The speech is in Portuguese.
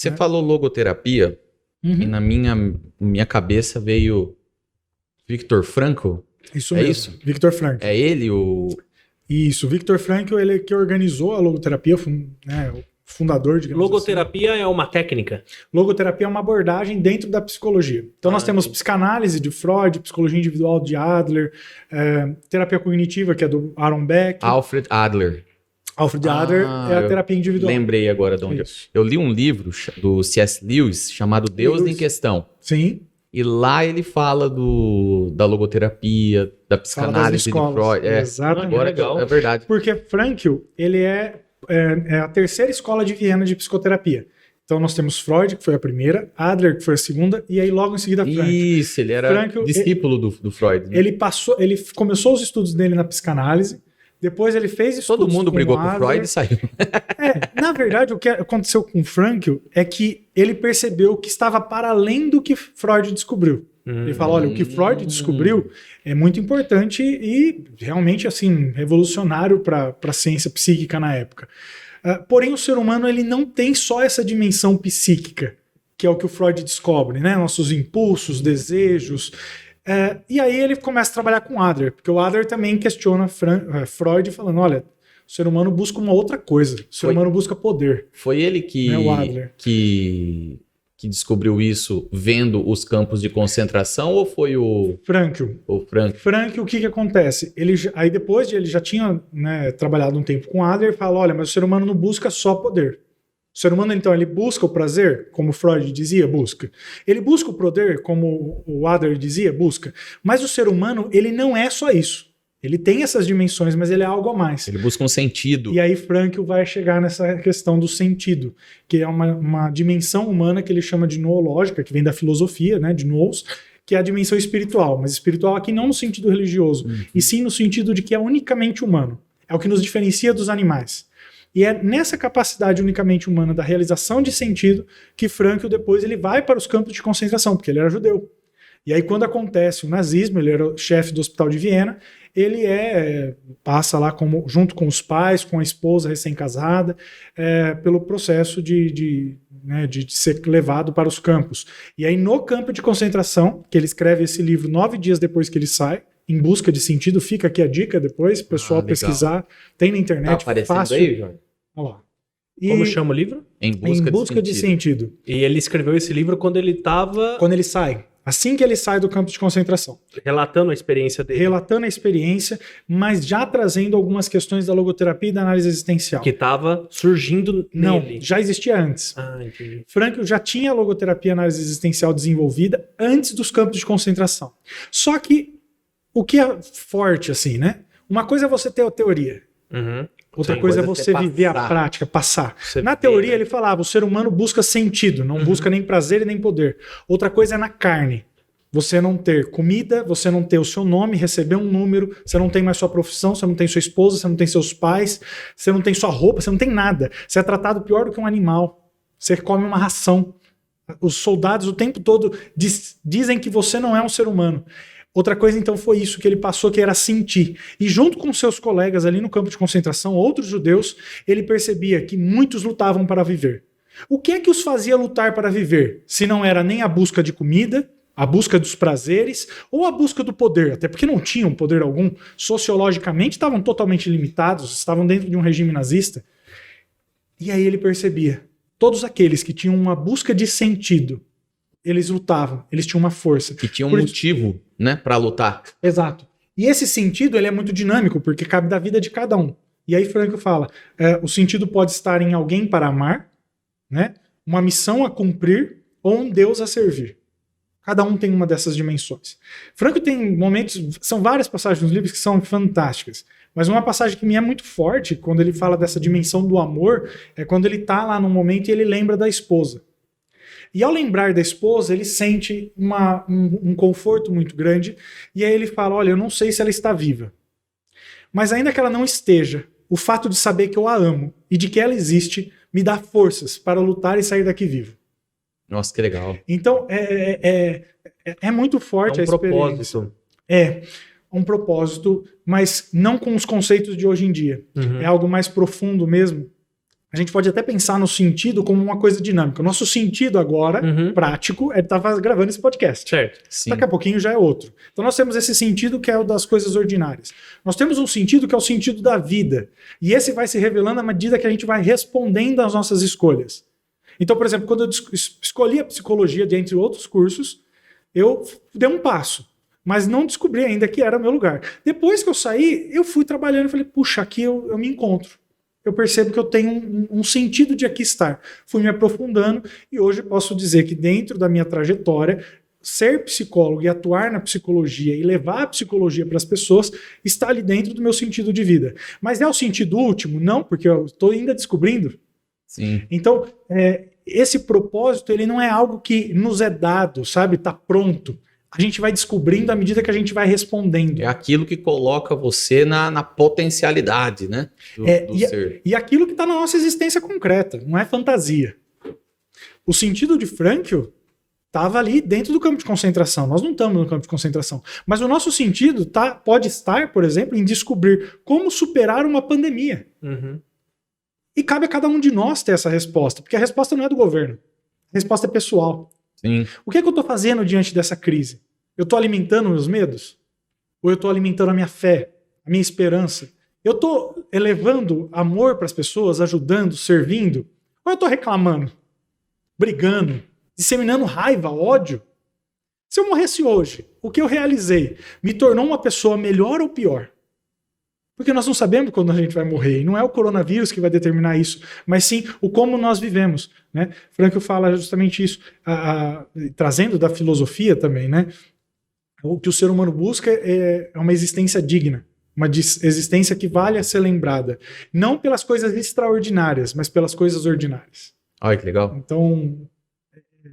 Você né? falou logoterapia e na minha cabeça veio Viktor Frankl. Isso É mesmo. isso? Viktor Frankl. É ele o... Isso, Viktor Frankl, ele que organizou a logoterapia, né, o fundador, digamos Logoterapia é uma técnica? assim. Logoterapia é uma abordagem dentro da psicologia. Então nós temos psicanálise de Freud, psicologia individual de Adler, terapia cognitiva, que é do Aaron Beck. Alfred Adler. Alfred Adler é a terapia individual. Lembrei agora de onde. Eu li um livro do C.S. Lewis chamado Deus em Questão. Sim. E lá ele fala da logoterapia, da psicanálise de Freud. Exatamente. Agora legal. é verdade. Porque Frankl, ele é a terceira escola de Viena de psicoterapia. Então nós temos Freud, que foi a primeira, Adler, que foi a segunda, e aí logo em seguida Frankl. Isso, ele era Frankl, discípulo do Freud. Né? Ele começou os estudos dele na psicanálise, depois ele fez estudos Todo mundo brigou com Adler. Freud e saiu. Na verdade, o que aconteceu com Frankl é que ele percebeu que estava para além do que Freud descobriu. Ele fala, olha, o que Freud descobriu é muito importante e realmente assim revolucionário para a ciência psíquica na época. Porém, o ser humano ele não tem só essa dimensão psíquica, que é o que o Freud descobre, né? Nossos impulsos, desejos. E aí ele começa a trabalhar com Adler, porque o Adler também questiona Freud falando, olha, o ser humano busca uma outra coisa, o ser humano busca poder. Foi ele O Adler. que descobriu isso vendo os campos de concentração ou foi o Frankl. Frankl, o que acontece? Aí depois de ele já tinha, né, trabalhado um tempo com Adler, fala, olha, mas o ser humano não busca só poder. O ser humano, então, ele busca o prazer, como Freud dizia, busca. Ele busca o poder, como o Adler dizia, busca. Mas o ser humano, ele não é só isso. Ele tem essas dimensões, mas ele é algo a mais. Ele busca um sentido. E aí Frankl vai chegar nessa questão do sentido, que é uma dimensão humana que ele chama de noológica, que vem da filosofia, né, de nous, que é a dimensão espiritual. Mas espiritual aqui não no sentido religioso, e sim no sentido de que é unicamente humano. É o que nos diferencia dos animais. E é nessa capacidade unicamente humana da realização de sentido que Frankl depois ele vai para os campos de concentração, porque ele era judeu. E aí quando acontece o nazismo, ele era o chefe do Hospital de Viena, ele passa lá junto com os pais, com a esposa recém-casada, pelo processo de ser levado para os campos. E aí no campo de concentração, que ele escreve esse livro 9 dias depois que ele sai, Em Busca de Sentido, fica aqui a dica depois, pessoal pesquisar, tem na internet, tá aparecendo fácil. aí, Jorge? Olha lá. Como chama o livro? Em Busca, de Sentido. E ele escreveu esse livro quando ele estava Quando ele sai. Assim que ele sai do campo de concentração. relatando a experiência dele. Relatando a experiência, mas já trazendo algumas questões da logoterapia e da análise existencial. Que estava surgindo Não, nele. já existia antes. Entendi. Frankl já tinha a logoterapia e análise existencial desenvolvida antes dos campos de concentração. Só que o que é forte assim, né? Uma coisa é você ter a teoria. Uhum. Outra Sim, coisa é coisa é você você viver a passar. prática, passar. Você Na vê, teoria né? ele falava, o ser humano busca sentido, não busca nem prazer e nem poder. Outra coisa é na carne. Você não ter comida, você não ter o seu nome, receber um número, você não tem mais sua profissão, você não tem sua esposa, você não tem seus pais, você não tem sua roupa, você não tem nada. Você é tratado pior do que um animal. Você come uma ração. Os soldados o tempo todo dizem que você não é um ser humano. Outra coisa, então, foi isso que ele passou, que era sentir. E junto com seus colegas ali no campo de concentração, outros judeus, ele percebia que muitos lutavam para viver. O que é que os fazia lutar para viver? Se não era nem a busca de comida, a busca dos prazeres ou a busca do poder, até porque não tinham poder algum, sociologicamente estavam totalmente limitados, estavam dentro de um regime nazista. E aí ele percebia, todos aqueles que tinham uma busca de sentido, eles lutavam, eles tinham uma força. Que tinha um Por isso- motivo, né, pra lutar. Exato. E esse sentido ele é muito dinâmico, porque cabe da vida de cada um. E aí Frankl fala, o sentido pode estar em alguém para amar, né? Uma missão a cumprir ou um Deus a servir. Cada um tem uma dessas dimensões. Frankl tem momentos, são várias passagens nos livros que são fantásticas, mas uma passagem que me é muito forte, quando ele fala dessa dimensão do amor, é quando ele está lá num momento e ele lembra da esposa. E ao lembrar da esposa, ele sente um conforto muito grande, e aí ele fala, olha, eu não sei se ela está viva, mas ainda que ela não esteja, o fato de saber que eu a amo e de que ela existe me dá forças para lutar e sair daqui vivo. Nossa, que legal. Então, é muito forte É a um experiência. propósito. É um propósito, mas não com os conceitos de hoje em dia. Uhum. É algo mais profundo mesmo. a gente pode até pensar no sentido como uma coisa dinâmica. O nosso sentido agora, prático, é estar gravando esse podcast. Certo. Sim. Daqui a pouquinho já é outro. Então nós temos esse sentido que é o das coisas ordinárias. Nós temos um sentido que é o sentido da vida. E esse vai se revelando à medida que a gente vai respondendo às nossas escolhas. Então, por exemplo, quando eu escolhi a psicologia, dentre outros cursos, eu dei um passo, mas não descobri ainda que era o meu lugar. Depois que eu saí, eu fui trabalhando e falei, puxa, aqui eu me encontro. Eu percebo que eu tenho um sentido de aqui estar. Fui me aprofundando e hoje posso dizer que dentro da minha trajetória, ser psicólogo e atuar na psicologia e levar a psicologia para as pessoas está ali dentro do meu sentido de vida. Mas é o sentido último? Não, porque eu estou ainda descobrindo. Sim. Então, esse propósito ele não é algo que nos é dado, sabe? Está pronto. A gente vai descobrindo à medida que a gente vai respondendo. É aquilo que coloca você na potencialidade, né? Do ser. E aquilo que está na nossa existência concreta, não é fantasia. O sentido de Frankl estava ali dentro do campo de concentração. Nós não estamos no campo de concentração. Mas o nosso sentido pode estar, por exemplo, em descobrir como superar uma pandemia. E cabe a cada um de nós ter essa resposta, porque a resposta não é do governo. A resposta é pessoal. Sim. O que é que eu estou fazendo diante dessa crise? Eu estou alimentando meus medos? Ou eu estou alimentando a minha fé, a minha esperança? Eu estou elevando amor para as pessoas, ajudando, servindo? Ou eu estou reclamando, brigando, disseminando raiva, ódio? Se eu morresse hoje, o que eu realizei me tornou uma pessoa melhor ou pior? Porque nós não sabemos quando a gente vai morrer. E não é o coronavírus que vai determinar isso, mas sim o como nós vivemos. Né? Frankl fala justamente isso, trazendo da filosofia também. Né? O que o ser humano busca é uma existência digna, uma existência que vale a ser lembrada. Não pelas coisas extraordinárias, mas pelas coisas ordinárias. Olha que legal. Então,